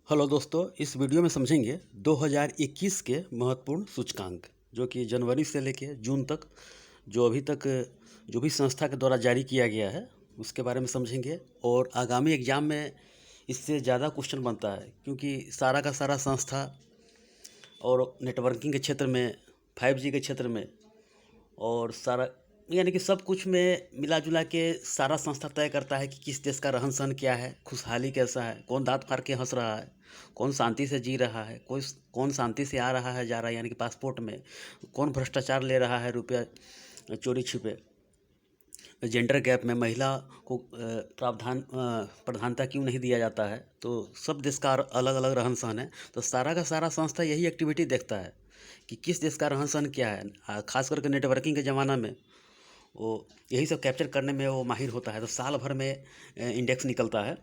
Hello दोस्तों, इस video में समझेंगे 2021 के महत्वपूर्ण सूचकांक जो कि जनवरी से लेकर जून तक जो अभी तक जो भी संस्था के द्वारा जारी किया गया है उसके बारे में समझेंगे। और आगामी एग्ज़ाम में इससे ज़्यादा क्वेश्चन बनता है क्योंकि सारा का सारा संस्था और नेटवर्किंग के क्षेत्र में 5G के क्षेत्र में और सारा यानी कि सब कुछ में मिला जुला के सारा संस्था तय करता है कि किस देश का रहन सहन क्या है, खुशहाली कैसा है, कौन दांत फाड़ के हंस रहा है, कौन शांति से जी रहा है, कौन शांति से आ रहा है जा रहा है यानी कि पासपोर्ट में, कौन भ्रष्टाचार ले रहा है रुपया चोरी छिपे, जेंडर गैप में महिला को प्रधानता क्यों नहीं दिया जाता है। तो सब देश का अलग अलग रहन सहन है। तो सारा का सारा संस्था यही एक्टिविटी देखता है कि किस देश का रहन सहन क्या है। खास करके नेटवर्किंग के ज़माना में वो यही सब कैप्चर करने में वो माहिर होता है। तो साल भर में इंडेक्स निकलता है।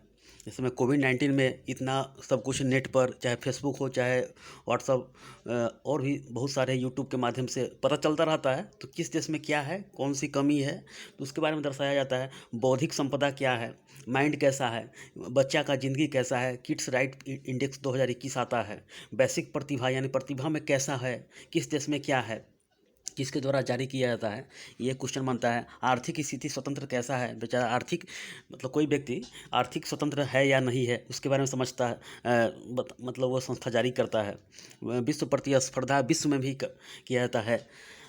इसमें कोविड-19 में इतना सब कुछ नेट पर, चाहे फेसबुक हो, चाहे व्हाट्सअप और भी बहुत सारे यूट्यूब के माध्यम से पता चलता रहता है। तो किस देश में क्या है, कौन सी कमी है, तो उसके बारे में दर्शाया जाता है। बौद्धिक संपदा क्या है, माइंड कैसा है, बच्चा का ज़िंदगी कैसा है, किड्स राइट इंडेक्स 2021 आता है। बेसिक प्रतिभा यानी प्रतिभा में कैसा है, किस देश में क्या है, किसके द्वारा जारी किया जाता है, ये क्वेश्चन बनता है। आर्थिक स्थिति स्वतंत्र कैसा है, बेचारा आर्थिक मतलब कोई व्यक्ति आर्थिक स्वतंत्र है या नहीं है उसके बारे में समझता है। मतलब वो संस्था जारी करता है। विश्व प्रतिस्पर्धा विश्व में भी किया जाता है।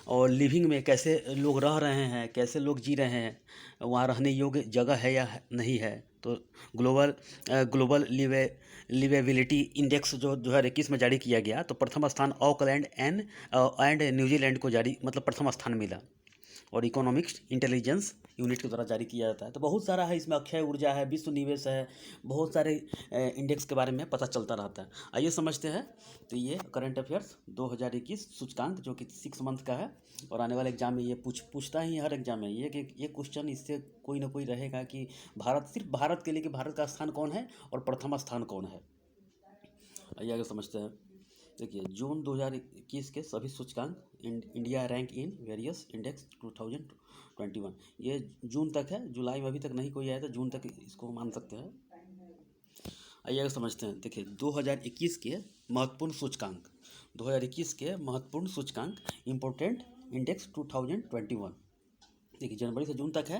और लिविंग में कैसे लोग रह रहे हैं, कैसे लोग जी रहे हैं, वहाँ रहने योग्य जगह है या नहीं है। तो ग्लोबल ग्लोबल लिवेबिलिटी इंडेक्स जो 2021 में जारी किया गया, तो प्रथम स्थान ऑकलैंड एंड न्यूजीलैंड को जारी मतलब प्रथम स्थान मिला। और इकोनॉमिक्स इंटेलिजेंस यूनिट के द्वारा जारी किया जाता है। तो बहुत सारा है इसमें, अक्षय ऊर्जा है, विश्व निवेश है, बहुत सारे इंडेक्स के बारे में पता चलता रहता है। आइए समझते हैं। तो ये करंट अफेयर्स 2021 सूचकांक जो कि 6 मंथ का है। और आने वाले एग्जाम में ये पूछता ही है हर एग्जाम में ये कि ये क्वेश्चन इससे कोई ना कोई रहेगा कि सिर्फ भारत के लिए कि भारत का स्थान कौन है और प्रथम स्थान कौन है। आइए आगे समझते हैं। देखिए, जून 2021 के सभी सूचकांक India rank in various index 2021, ये जून तक है। जुलाई में अभी तक नहीं कोई आया था, जून तक इसको मान सकते हैं। आइए आगे समझते हैं। देखिए, 2021 के महत्वपूर्ण सूचकांक 2021 के महत्वपूर्ण सूचकांक इम्पोर्टेंट इंडेक्स 2021। देखिए, जनवरी से जून तक है।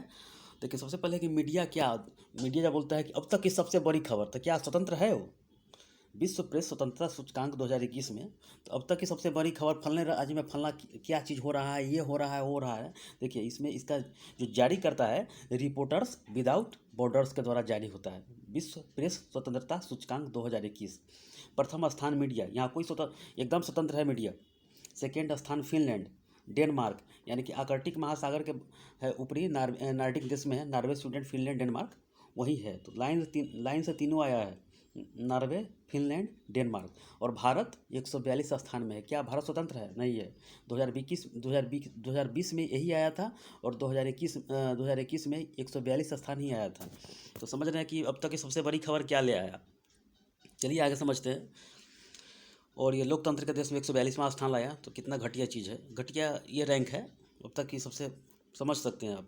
देखिए, सबसे पहले कि मीडिया जब बोलता है कि अब तक की सबसे बड़ी खबर, तो क्या स्वतंत्र है वो? विश्व प्रेस स्वतंत्रता सूचकांक 2021 में तो अब तक की सबसे बड़ी खबर फलने राज्य में फलना क्या चीज़ हो रहा है, ये हो रहा है, वो हो रहा है। देखिए, इसमें इसका जो जारी करता है रिपोर्टर्स विदाउट बॉर्डर्स के द्वारा जारी होता है। विश्व प्रेस स्वतंत्रता सूचकांक 2021। प्रथम स्थान मीडिया, यहाँ कोई एकदम स्वतंत्र है मीडिया। सेकेंड स्थान फिनलैंड, डेनमार्क यानी कि आर्कटिक महासागर के है ऊपरी नार्डिक देश में है। नॉर्वे, स्वीडन, फिनलैंड, डेनमार्क वही है। तो लाइन से तीनों आया है, नॉर्वे, फिनलैंड, डेनमार्क। और भारत 142 स्थान में है। क्या भारत स्वतंत्र है? नहीं है। 2020 में यही आया था और 2021 में 142 स्थान ही आया था। तो समझ रहे हैं कि अब तक की सबसे बड़ी खबर क्या ले आया। चलिए आगे समझते हैं। और ये लोकतंत्र के देश में 142वां स्थान लाया, तो कितना घटिया चीज़ है, घटिया ये रैंक है अब तक की सबसे, समझ सकते हैं आप।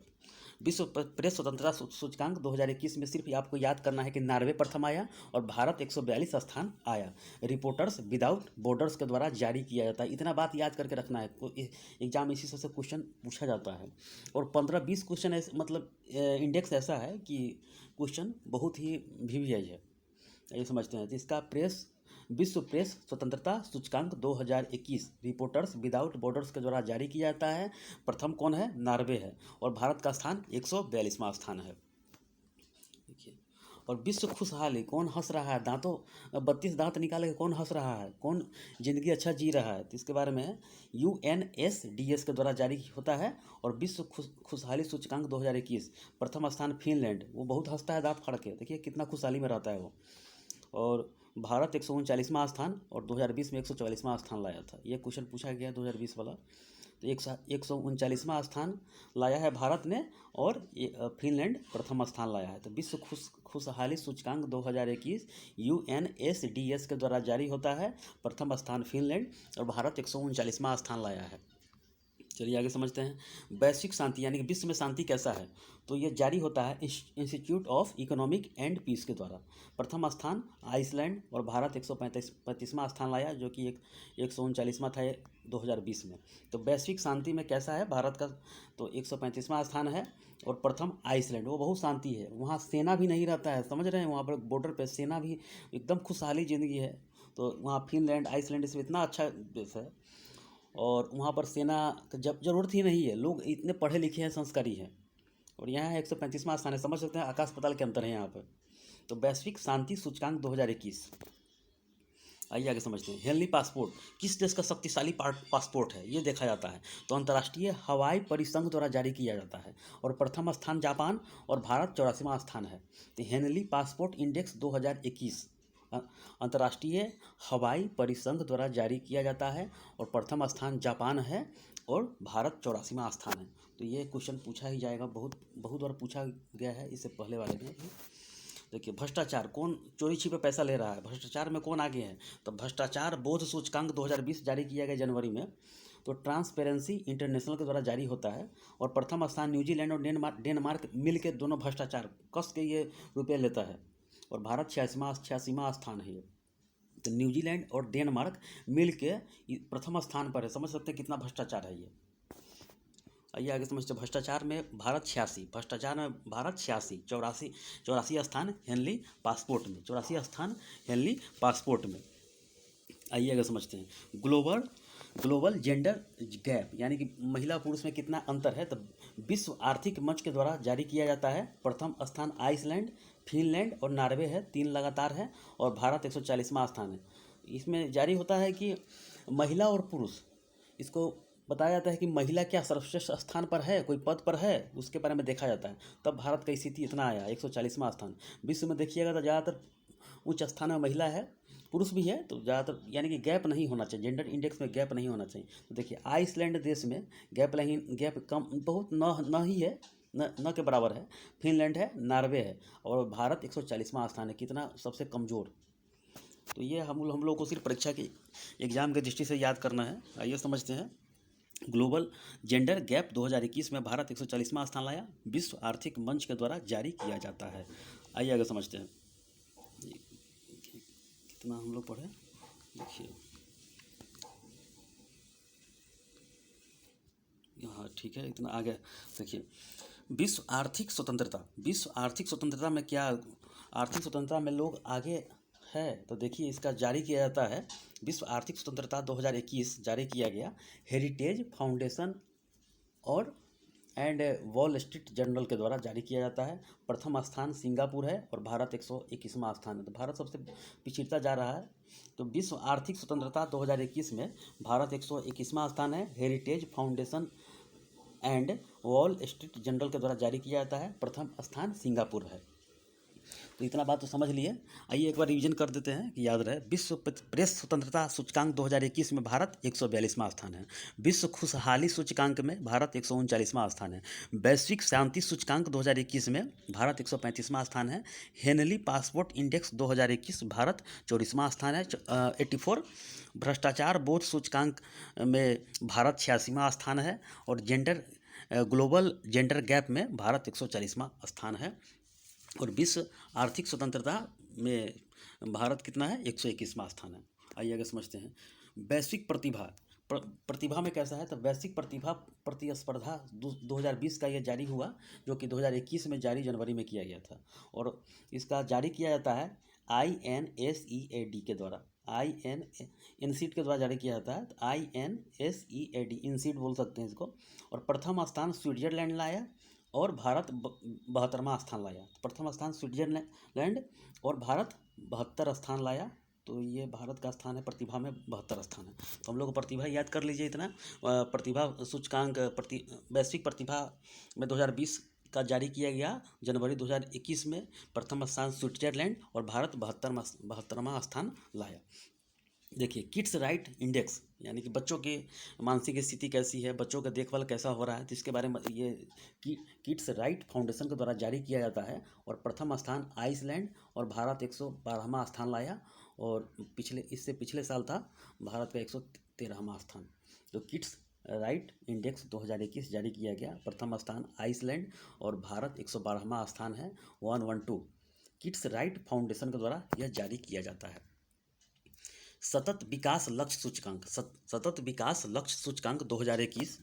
विश्व प्रेस स्वतंत्रता सूचकांक 2021 में सिर्फ आपको याद करना है कि नॉर्वे प्रथम आया और भारत 142 स्थान आया। रिपोर्टर्स विदाउट बॉर्डर्स के द्वारा जारी किया जाता है। इतना बात याद करके रखना है, एग्जाम इसी से क्वेश्चन पूछा जाता है। और 15-20 क्वेश्चन ऐसे मतलब इंडेक्स ऐसा है कि क्वेश्चन बहुत ही भिवियाई है। ये समझते हैं। तो इसका विश्व प्रेस स्वतंत्रता सूचकांक 2021 रिपोर्टर्स विदाउट बॉर्डर्स के द्वारा जारी किया जाता है। प्रथम कौन है? नॉर्वे है। और भारत का स्थान 142वां स्थान है। देखिए, और विश्व खुशहाली, कौन हंस रहा है, दांतों 32 दांत निकाले के कौन हंस रहा है, कौन जिंदगी अच्छा जी रहा है, तो इसके बारे में UNSDS के द्वारा जारी होता है। और विश्व खुशहाली सूचकांक 2021 प्रथम स्थान फिनलैंड, वो बहुत हंसता है दांत फाड़ के, देखिए कितना खुशहाली में रहता है वो। और भारत 139वां स्थान और 2020 में 144वां स्थान लाया था। ये क्वेश्चन पूछा गया 2020 वाला। तो 139वां स्थान लाया है भारत ने और फिनलैंड प्रथम स्थान लाया है। तो विश्व खुशहाली सूचकांक 2021 UNSDS के द्वारा जारी होता है। प्रथम स्थान फिनलैंड और भारत 139वां स्थान लाया है। चलिए आगे समझते हैं। वैश्विक शांति यानी कि विश्व में शांति कैसा है, तो ये जारी होता है institute of economic and peace के द्वारा। प्रथम स्थान आइसलैंड और भारत 135वां स्थान लाया, जो कि 139वां था 2020 में। तो वैश्विक शांति में कैसा है भारत का, तो 135वां स्थान है। और प्रथम आइसलैंड, वो बहुत शांति है, वहाँ सेना भी नहीं रहता है, समझ रहे हैं, वहाँ पर बॉर्डर पे सेना भी, एकदम खुशहाली ज़िंदगी है। तो वहाँ फिनलैंड आइसलैंड इसमें इतना अच्छा देश है, और वहाँ पर सेना का जब ज़रूरत ही नहीं है, लोग इतने पढ़े लिखे हैं, संस्कारी हैं। और यहाँ है 135वां स्थान है, समझ सकते हैं आकाश पाताल के अंतर है यहाँ पर। तो वैश्विक शांति सूचकांक 2021। आइए आगे समझते हैं। हेनली पासपोर्ट किस देश का शक्तिशाली पासपोर्ट है, ये देखा जाता है। तो अंतर्राष्ट्रीय हवाई परिसंघ द्वारा जारी किया जाता है, और प्रथम स्थान जापान और भारत 84वां स्थान है। तो हेनली पासपोर्ट इंडेक्स 2021 अंतर्राष्ट्रीय हवाई परिसंघ द्वारा जारी किया जाता है, और प्रथम स्थान जापान है और भारत 84वां स्थान है। तो ये क्वेश्चन पूछा ही जाएगा, बहुत बहुत बार पूछा गया है, इससे पहले वाले में भी। देखिए भ्रष्टाचार, कौन चोरी छिपे पैसा ले रहा है, भ्रष्टाचार में कौन आगे है, तो भ्रष्टाचार बोध सूचकांक 2020 जारी किया गया जनवरी में। तो ट्रांसपेरेंसी इंटरनेशनल के द्वारा जारी होता है, और प्रथम स्थान न्यूजीलैंड और डेनमार्क मिल के दोनों भ्रष्टाचार कस के ये रुपये लेता है, और भारत 86वां स्थान है ये। तो न्यूजीलैंड और डेनमार्क मिल के प्रथम स्थान पर है, समझ सकते हैं कितना भ्रष्टाचार है ये। आइए आगे समझते हैं। भ्रष्टाचार में भारत 86, भ्रष्टाचार में भारत 86, 84 स्थान हेनली पासपोर्ट में, 84 स्थान हेनली पासपोर्ट में। आइए आगे समझते हैं। ग्लोबल जेंडर गैप यानी कि महिला पुरुष में कितना अंतर है, तो विश्व आर्थिक मंच के द्वारा जारी किया जाता है। प्रथम स्थान आइसलैंड, फिनलैंड और नॉर्वे है, 3 लगातार है, और भारत 140वां स्थान है। इसमें जारी होता है कि महिला और पुरुष, इसको बताया जाता है कि महिला क्या सर्वश्रेष्ठ स्थान पर है, कोई पद पर है, उसके बारे में देखा जाता है। तब भारत का स्थिति इतना आया 140वां स्थान। विश्व में देखिएगा तो ज़्यादातर उच्च स्थान में महिला है, पुरुष भी है, तो ज़्यादातर यानी कि गैप नहीं होना चाहिए, जेंडर इंडेक्स में गैप नहीं होना चाहिए। तो देखिए आइसलैंड देश में गैप कम, बहुत न ही है, न के बराबर है। फिनलैंड है, नॉर्वे है, और भारत 140वां स्थान है, कितना सबसे कमज़ोर। तो ये हम लोग को सिर्फ परीक्षा की एग्जाम की दृष्टि से याद करना है। आइए समझते हैं। ग्लोबल जेंडर गैप 2021 में भारत 140वां स्थान लाया, विश्व आर्थिक मंच के द्वारा जारी किया जाता है। आइए आगे समझते हैं। कितना हम लोग पढ़े, देखिए हाँ ठीक है, इतना आगे देखिए। विश्व आर्थिक स्वतंत्रता में क्या, आर्थिक स्वतंत्रता में लोग आगे है, तो देखिए इसका जारी किया जाता है। विश्व आर्थिक स्वतंत्रता 2021 जारी किया गया हेरिटेज फाउंडेशन और वॉल स्ट्रीट जर्नल के द्वारा जारी किया जाता है। प्रथम स्थान सिंगापुर है, और भारत 121वां स्थान है। तो भारत सबसे पिछड़ता जा रहा है। तो विश्व आर्थिक स्वतंत्रता 2021 में भारत 121वां स्थान है। Heritage foundation and wall street journal के द्वारा जारी किया जाता है। प्रथम स्थान सिंगापुर है। तो इतना बात तो समझ लिए। आइए एक बार रिवीजन कर देते हैं कि याद रहे। विश्व प्रेस स्वतंत्रता सूचकांक 2021 में भारत 142वां स्थान है। विश्व खुशहाली सूचकांक में भारत 139वां स्थान है। वैश्विक शांति सूचकांक 2021 में भारत 135वां स्थान है। हेनली पासपोर्ट इंडेक्स 2021 भारत 84वां स्थान है, 84। भ्रष्टाचार बोध सूचकांक में भारत 86वां स्थान है, और ग्लोबल जेंडर गैप में भारत 140वां स्थान है। और विश्व आर्थिक स्वतंत्रता में भारत कितना है, 121वां स्थान है। आइए आगे समझते हैं। वैश्विक प्रतिभा में कैसा है, तो वैश्विक प्रतिभा प्रतिस्पर्धा 2020 का ये जारी हुआ, जो कि 2021 में जारी जनवरी में किया गया था। और इसका जारी किया जाता है INSEAD के द्वारा, INSEAD के द्वारा जारी किया जाता है। INSEAD इंसीड बोल सकते हैं इसको। और प्रथम स्थान स्विट्जरलैंड लाया, और भारत 72वां स्थान लाया। प्रथम स्थान स्विट्जरलैंड और भारत 72 स्थान लाया। तो ये भारत का स्थान है, प्रतिभा में 72 स्थान है। तो हम लोग को प्रतिभा याद कर लीजिए इतना। प्रतिभा सूचकांक वैश्विक प्रतिभा में 2020 का जारी किया गया जनवरी 2021 में। प्रथम स्थान स्विट्जरलैंड और भारत 72वां स्थान लाया। देखिए किड्स राइट इंडेक्स यानी कि बच्चों की मानसिक स्थिति कैसी है, बच्चों का देखभाल कैसा हो रहा है, तो इसके बारे में ये किड्स राइट फाउंडेशन के द्वारा जारी किया जाता है। और प्रथम स्थान आइसलैंड और भारत 112वां स्थान लाया, और इससे पिछले साल था भारत का 113वां स्थान। तो किड्स राइट इंडेक्स 2021 जारी किया गया। प्रथम स्थान आइसलैंड और भारत 112वां स्थान है 112। किड्स राइट फाउंडेशन के द्वारा यह जारी किया जाता है। सतत विकास लक्ष्य सूचकांक सतत विकास लक्ष्य सूचकांक 2021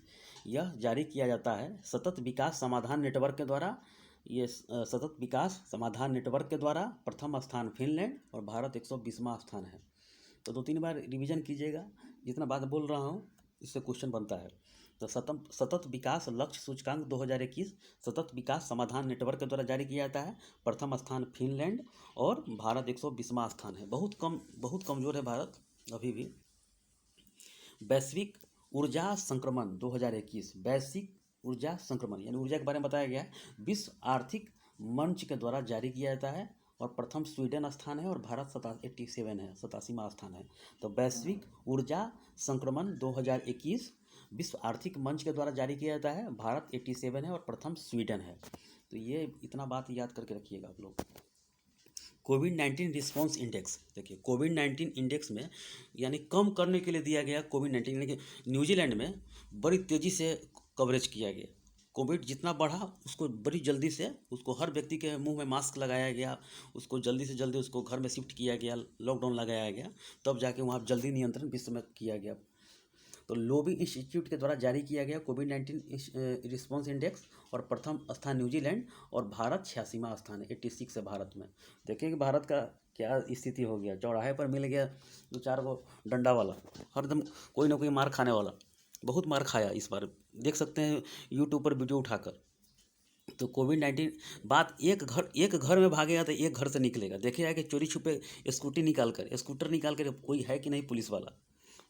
यह जारी किया जाता है सतत विकास समाधान नेटवर्क के द्वारा। ये सतत विकास समाधान नेटवर्क के द्वारा प्रथम स्थान फिनलैंड और भारत 120वां स्थान है। तो 2-3 बार रिवीजन कीजिएगा, जितना बात बोल रहा हूँ इससे क्वेश्चन बनता है। तो सतत विकास लक्ष्य सूचकांक 2021 सतत विकास समाधान नेटवर्क के द्वारा जारी किया जाता है। प्रथम स्थान फिनलैंड और भारत 120वां स्थान है। बहुत कमज़ोर है भारत अभी भी। वैश्विक ऊर्जा संक्रमण 2021 वैश्विक ऊर्जा संक्रमण यानी ऊर्जा के बारे में बताया गया है। विश्व आर्थिक मंच के द्वारा जारी किया जाता है और प्रथम स्वीडन स्थान है और भारत 87वां स्थान है। तो वैश्विक ऊर्जा संक्रमण 2021 विश्व आर्थिक मंच के द्वारा जारी किया जाता है। भारत 87 है और प्रथम स्वीडन है। तो ये इतना बात याद करके रखिएगा आप लोग। कोविड-19 रिस्पॉन्स इंडेक्स, देखिए कोविड-19 इंडेक्स में यानी कम करने के लिए दिया गया कोविड-19, यानी कि न्यूजीलैंड में बड़ी तेज़ी से कवरेज किया गया। कोविड जितना बढ़ा उसको बड़ी जल्दी से उसको हर व्यक्ति के मुंह में मास्क लगाया गया, उसको जल्दी से जल्दी उसको घर में शिफ्ट किया गया, लॉकडाउन लगाया गया, तब जाके वहाँ जल्दी नियंत्रण विश्व में किया गया। तो लोबी इंस्टीट्यूट के द्वारा जारी किया गया कोविड-19 रिस्पॉन्स इंडेक्स और प्रथम स्थान न्यूजीलैंड और भारत 86वां स्थान है 86 है भारत में। देखिए कि भारत का क्या स्थिति हो गया। चौराहे पर मिल गया 2-4 गो डंडा वाला, हरदम कोई ना कोई मार खाने वाला, बहुत मार खाया इस बार, देख सकते हैं यूट्यूब पर वीडियो उठाकर। तो कोविड-19 बात एक घर में भागेगा तो एक घर से निकलेगा। देखिएगा कि चोरी छुपे स्कूटर निकाल कर कोई है कि नहीं पुलिस वाला,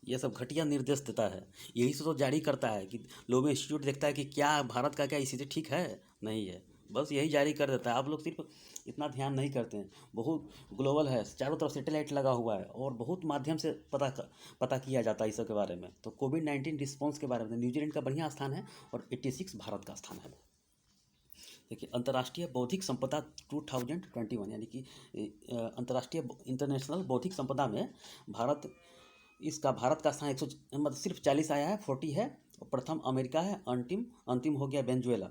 ये सब घटिया निर्देश देता है। यही से तो जारी करता है कि लोबी इंस्टीट्यूट देखता है कि क्या भारत का क्या स्थिति ठीक है, नहीं है, बस यही जारी कर देता है। आप लोग सिर्फ इतना ध्यान नहीं करते हैं। बहुत ग्लोबल है, चारों तरफ सैटेलाइट लगा हुआ है और बहुत माध्यम से पता किया जाता है इस सब के बारे में। तो कोविड-19 रिस्पॉन्स के बारे में न्यूजीलैंड का बढ़िया स्थान है और 86 भारत का स्थान है। देखिए अंतर्राष्ट्रीय बौद्धिक संपदा 2021 यानी कि अंतर्राष्ट्रीय इंटरनेशनल बौद्धिक संपदा में भारत का स्थान 100 मतलब सिर्फ 40 आया है, 40 है। और प्रथम अमेरिका है, अंतिम हो गया वेनेजुएला।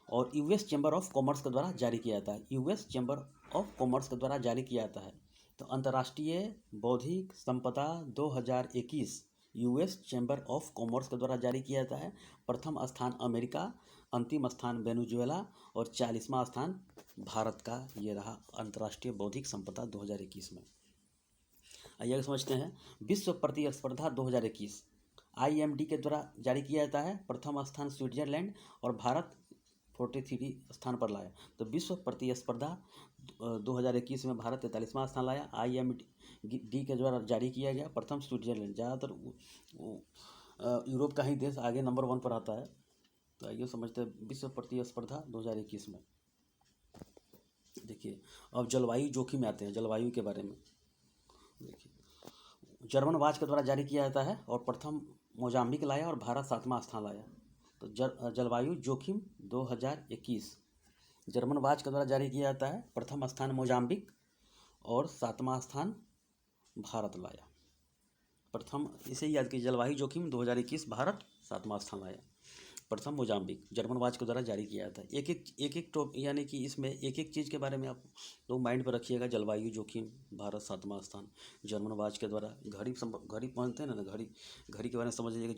और यूएस चैम्बर ऑफ कॉमर्स के द्वारा जारी किया जाता है। यूएस चैम्बर ऑफ कॉमर्स के द्वारा जारी किया जाता है। तो अंतर्राष्ट्रीय बौद्धिक संपदा 2021 यूएस चैम्बर ऑफ कॉमर्स के द्वारा जारी किया जाता है। प्रथम स्थान अमेरिका, अंतिम स्थान वेनेजुएला और 40वां स्थान भारत का ये रहा अंतर्राष्ट्रीय बौद्धिक संपदा 2021 में। आइए समझते हैं विश्व प्रतिस्पर्धा 2021 आईएमडी के द्वारा जारी किया जाता है। प्रथम स्थान स्विट्जरलैंड और भारत 43 स्थान पर लाया। तो विश्व प्रतिस्पर्धा 2021 में भारत 43वां स्थान लाया। आईएमडी के द्वारा जारी किया गया। प्रथम स्विट्जरलैंड, ज़्यादातर यूरोप का ही देश आगे नंबर 1 पर आता है। तो आइए समझते हैं विश्व प्रतिस्पर्धा 2021 में। देखिए अब जलवायु जोखिम में आते हैं। जलवायु के बारे में देखिए जर्मन वाच के द्वारा जारी किया जाता है और प्रथम मोजाम्बिक लाया और भारत 7वां स्थान लाया। तो जलवायु जोखिम 2021 जर्मन वाच के द्वारा जारी किया जाता है। प्रथम स्थान मोजाम्बिक और 7वां स्थान भारत लाया। प्रथम इसे याद कीजिए, जलवायु जोखिम 2021 भारत 7वां स्थान लाया। प्रथम मोजाम्बिक जर्मन वाच के द्वारा जारी किया जाता है। एक टॉप यानी कि इसमें एक चीज़ के बारे में आप लोग माइंड पर रखिएगा। जलवायु जोखिम भारत 7वां स्थान जर्मन वाच के द्वारा। घड़ी पहनते हैं ना, घड़ी के बारे में समझ लीजिएगा।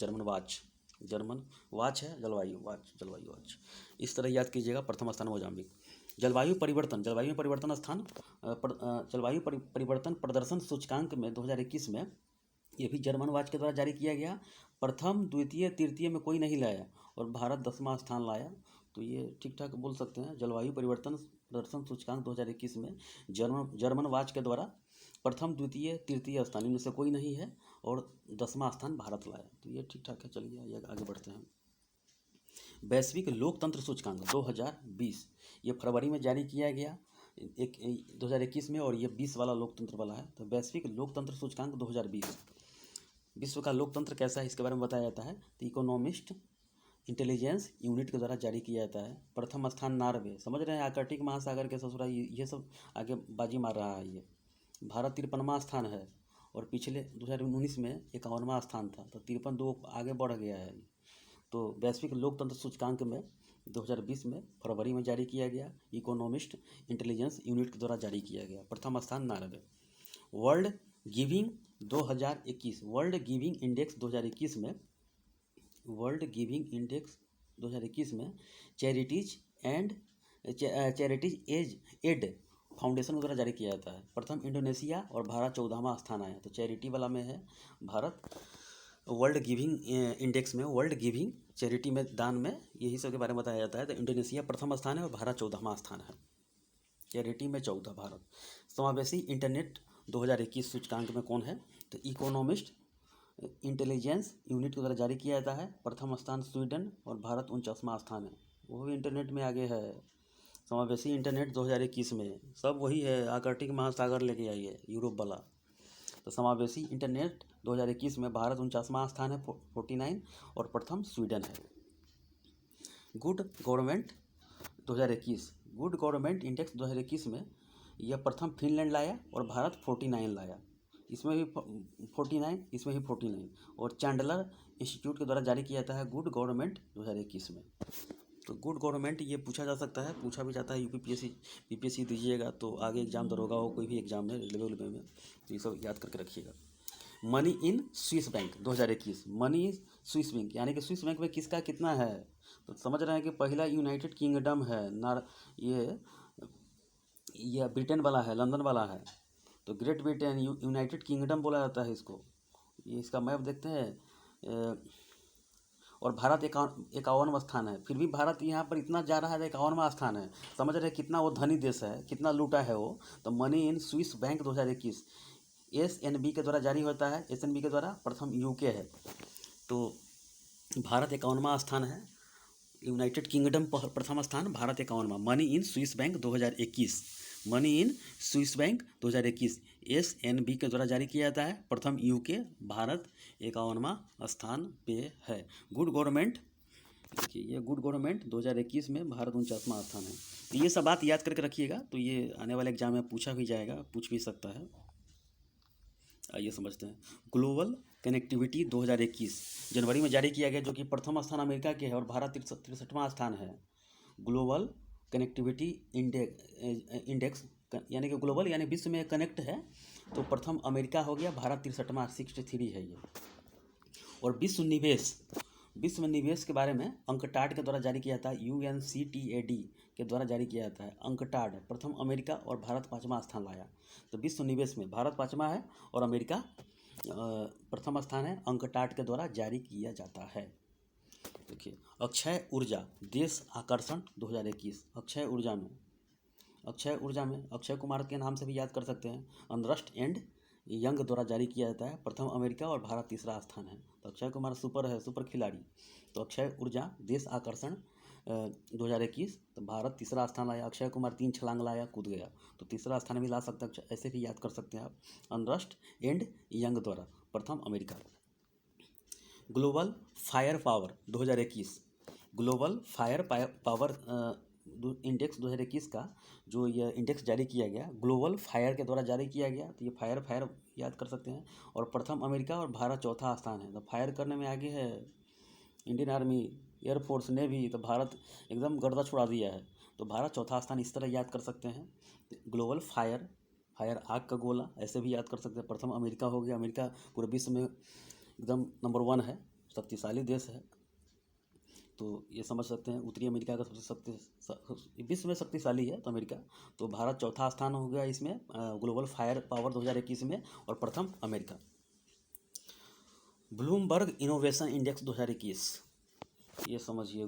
जर्मन वाच है, जलवायु वाच इस तरह याद कीजिएगा। प्रथम स्थान मोजाम्बिक। जलवायु में परिवर्तन स्थान जलवायु परिवर्तन प्रदर्शन सूचकांक में 2021 में ये भी जर्मन वाच के द्वारा जारी किया गया। प्रथम, द्वितीय, तृतीय में कोई नहीं लाया और भारत 10वां स्थान लाया। तो ये ठीक ठाक बोल सकते हैं। जलवायु परिवर्तन प्रदर्शन सूचकांक 2021 में जर्मन वाच के द्वारा प्रथम, द्वितीय, तृतीय स्थान इनमें से कोई नहीं है और 10वां स्थान भारत लाया। तो ये ठीक ठाक है। चलिए आगे बढ़ते हैं। वैश्विक लोकतंत्र सूचकांक 2020 ये फरवरी में जारी किया गया 2021 में और ये 20 वाला लोकतंत्र वाला है। तो वैश्विक लोकतंत्र सूचकांक 2020 विश्व का लोकतंत्र कैसा है इसके बारे में बताया जाता है। तो इकोनॉमिस्ट इंटेलिजेंस यूनिट के द्वारा जारी किया जाता है। प्रथम स्थान नॉर्वे, समझ रहे हैं, आर्कटिक महासागर के ससुरा ये सब आगे बाजी मार रहा है। ये भारत 53वां स्थान है और पिछले 2019 में 51वां स्थान था, तो 53 दो आगे बढ़ गया है। तो वैश्विक लोकतंत्र सूचकांक में 2020 में फरवरी में जारी किया गया, इकोनॉमिस्ट इंटेलिजेंस यूनिट के द्वारा जारी किया गया। प्रथम स्थान 90। World giving 2021, world giving index 2021 में, वर्ल्ड गिविंग इंडेक्स 2021 में चैरिटीज एज एड फाउंडेशन के द्वारा जारी किया जाता है। प्रथम इंडोनेशिया और भारत 14वां स्थान आया। तो चैरिटी वाला में है भारत, वर्ल्ड गिविंग इंडेक्स में, वर्ल्ड गिविंग चैरिटी में, दान में, यही सब के बारे में बताया जाता है। तो इंडोनेशिया प्रथम स्थान है और भारत 14वां स्थान है। चैरिटी में 14 भारत। समावेशी इंटरनेट 2021 सूचकांक में कौन है? तो इकोनॉमिस्ट इंटेलिजेंस यूनिट के द्वारा जारी किया जाता है। प्रथम स्थान स्वीडन और भारत 49वां स्थान है। वो भी इंटरनेट में आगे है। समावेशी इंटरनेट 2021 में सब वही है, आर्कटिक महासागर लेके आई है, यूरोप वाला। तो समावेशी इंटरनेट 2021 में भारत 49वां स्थान है, 49, और प्रथम स्वीडन है। Good government 2021, good government index 2021 में यह प्रथम फिनलैंड लाया और भारत 49 लाया। इसमें भी 49, इसमें भी 49, और चैंडलर इंस्टीट्यूट के द्वारा जारी किया जाता है गुड गवर्नमेंट 2021 में। तो गुड गवर्नमेंट ये पूछा जा सकता है, पूछा भी जाता है। यूपीपीएससी बीपीएससी दीजिएगा तो आगे एग्जाम दरोगा हो, कोई भी एग्जाम में, रेलवे में, तो ये सब याद करके रखिएगा। Money in Swiss bank 2021, money Swiss bank यानी कि स्विस बैंक में किसका कितना है? तो समझ रहे हैं कि पहला यूनाइटेड किंगडम है, ये ब्रिटेन वाला है, लंदन वाला है। तो ग्रेट ब्रिटेन, यूनाइटेड किंगडम बोला जाता है इसको। ये इसका मैप देखते हैं। और भारत 51वां स्थान है। फिर भी भारत यहाँ पर इतना जा रहा है, 51वां स्थान है। समझ रहे कितना वो धनी देश है, कितना लूटा है वो। तो money in Swiss bank 2021 SNB के द्वारा जारी होता है। SNB के द्वारा प्रथम यूके है। तो भारत 51वां स्थान है, यूनाइटेड किंगडम प्रथम स्थान, भारत 51वां। Money in Swiss bank 2021, money in Swiss bank 2021 SNB के द्वारा जारी किया जाता है। प्रथम यूके, भारत 51वां स्थान पे है। गुड गवर्नमेंट, देखिए ये गुड गवर्नमेंट 2021 में भारत 49वां स्थान है। तो ये सब बात याद करके रखिएगा, तो ये आने वाले एग्जाम में पूछा भी जाएगा, पूछ भी सकता है। आइए समझते हैं। ग्लोबल कनेक्टिविटी 2021 जनवरी में जारी किया गया, जो कि प्रथम स्थान अमेरिका के है और भारत 63वां स्थान है। ग्लोबल कनेक्टिविटी इंडेक्स यानी कि ग्लोबल यानी विश्व में कनेक्ट है, तो प्रथम अमेरिका हो गया, भारत 63वां, 63 है ये। और विश्व निवेश के बारे में अंकटाड के द्वारा जारी किया जाता है, UNCTAD के द्वारा जारी किया जाता है। अंकटाड प्रथम अमेरिका और भारत 5वां स्थान लाया। तो विश्व निवेश में भारत 5वां है और अमेरिका प्रथम स्थान है, अंकटाड के द्वारा जारी किया जाता है। देखिए अक्षय ऊर्जा देश आकर्षण 2021, अक्षय ऊर्जा में अक्षय कुमार के नाम से भी याद कर सकते हैं। अर्नेस्ट एंड यंग द्वारा जारी किया जाता है। प्रथम अमेरिका और भारत तीसरा स्थान है। तो अक्षय कुमार सुपर है, सुपर खिलाड़ी। तो अक्षय ऊर्जा देश आकर्षण 2021, तो भारत तीसरा स्थान लाया। अक्षय कुमार 3 छलांग लाया, कूद गया, तो तीसरा स्थान भी ला सकता है, ऐसे भी याद कर सकते हैं आप। अर्नेस्ट एंड यंग द्वारा प्रथम America. Global fire power 2021, global fire power index 2021 का जो यह इंडेक्स जारी किया गया, ग्लोबल फायर के द्वारा जारी किया गया। तो ये फायर याद कर सकते हैं। और प्रथम अमेरिका और भारत चौथा स्थान है। तो फायर करने में आगे है इंडियन आर्मी, एयरफोर्स, नेवी। तो भारत एकदम गर्दा छुड़ा दिया है। तो भारत चौथा स्थान, इस तरह याद कर सकते हैं। ग्लोबल फायर आग का गोला, ऐसे भी याद कर सकते हैं। प्रथम अमेरिका हो गया। अमेरिका पूरे विश्व में एकदम नंबर 1 है, शक्तिशाली देश है। तो ये समझ सकते हैं, उत्तरी अमेरिका का सबसे विश्व में शक्तिशाली है तो अमेरिका। तो भारत चौथा स्थान हो गया इसमें, ग्लोबल फायर पावर 2021 में, और प्रथम अमेरिका। ब्लूमबर्ग इनोवेशन इंडेक्स 2021, ये समझिए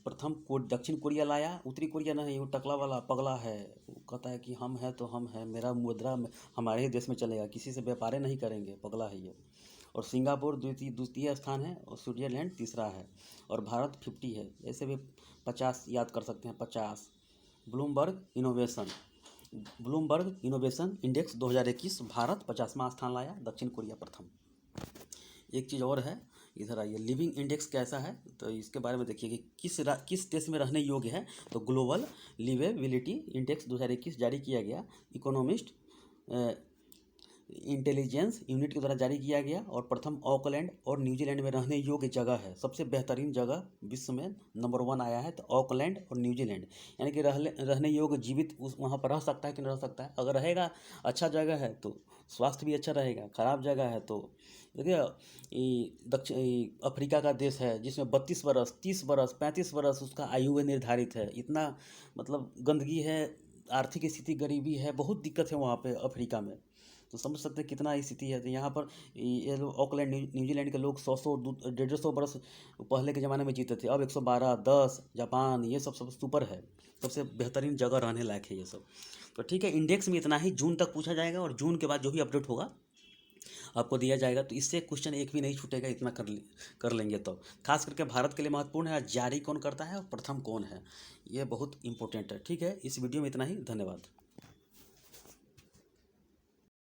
प्रथम दक्षिण कोरिया लाया, उत्तरी कोरिया नहीं, वो टकला वाला पगला है। वो कहता है कि हम हैं तो हम हैं, मेरा मुद्रा हमारे ही देश में चलेगा, किसी से व्यापार नहीं करेंगे, पगला है ये। और सिंगापुर द्वितीय स्थान है और स्विट्जरलैंड तीसरा है, और भारत 50 है। ऐसे भी 50 याद कर सकते हैं, 50। ब्लूमबर्ग इनोवेशन इंडेक्स 2021, भारत 50वां स्थान लाया, दक्षिण कोरिया प्रथम। एक चीज़ और है, इधर आइए, लिविंग इंडेक्स कैसा है, तो इसके बारे में देखिए कि किस देश में रहने योग्य है। तो ग्लोबल लिवेबिलिटी इंडेक्स 2021 जारी किया गया, इकोनॉमिस्ट इंटेलिजेंस यूनिट के द्वारा जारी किया गया और प्रथम ऑकलैंड और न्यूजीलैंड में रहने योग्य जगह है। सबसे बेहतरीन जगह विश्व में नंबर 1 आया है, तो ऑकलैंड और न्यूजीलैंड, यानी कि रहने योग्य जीवित उस वहाँ पर रह सकता है कि नहीं रह सकता है। अगर रहेगा, अच्छा जगह है तो स्वास्थ्य भी अच्छा रहेगा, खराब जगह है तो देखिए, अफ्रीका का देश है जिसमें 32 बरस, 30 बरस, 35 बरस उसका आयु निर्धारित है। इतना मतलब गंदगी है, आर्थिक स्थिति गरीबी है, बहुत दिक्कत है वहाँ पे अफ्रीका में। तो समझ सकते हैं कितना स्थिति है। तो यहाँ पर ये लोग ऑकलैंड न्यूजीलैंड के लोग 100 150 बरस पहले के ज़माने में जीते थे, अब 112, 10 जापान, ये सब सुपर है, सबसे बेहतरीन जगह रहने लायक है ये सब। तो ठीक है, इंडेक्स में इतना ही, जून तक पूछा जाएगा और जून के बाद जो भी अपडेट होगा आपको दिया जाएगा। तो इससे क्वेश्चन एक भी नहीं छूटेगा, इतना कर लेंगे तो। खास करके भारत के लिए महत्वपूर्ण है, जारी कौन करता है और प्रथम कौन है, ये बहुत इंपॉर्टेंट है। ठीक है, इस वीडियो में इतना ही, धन्यवाद।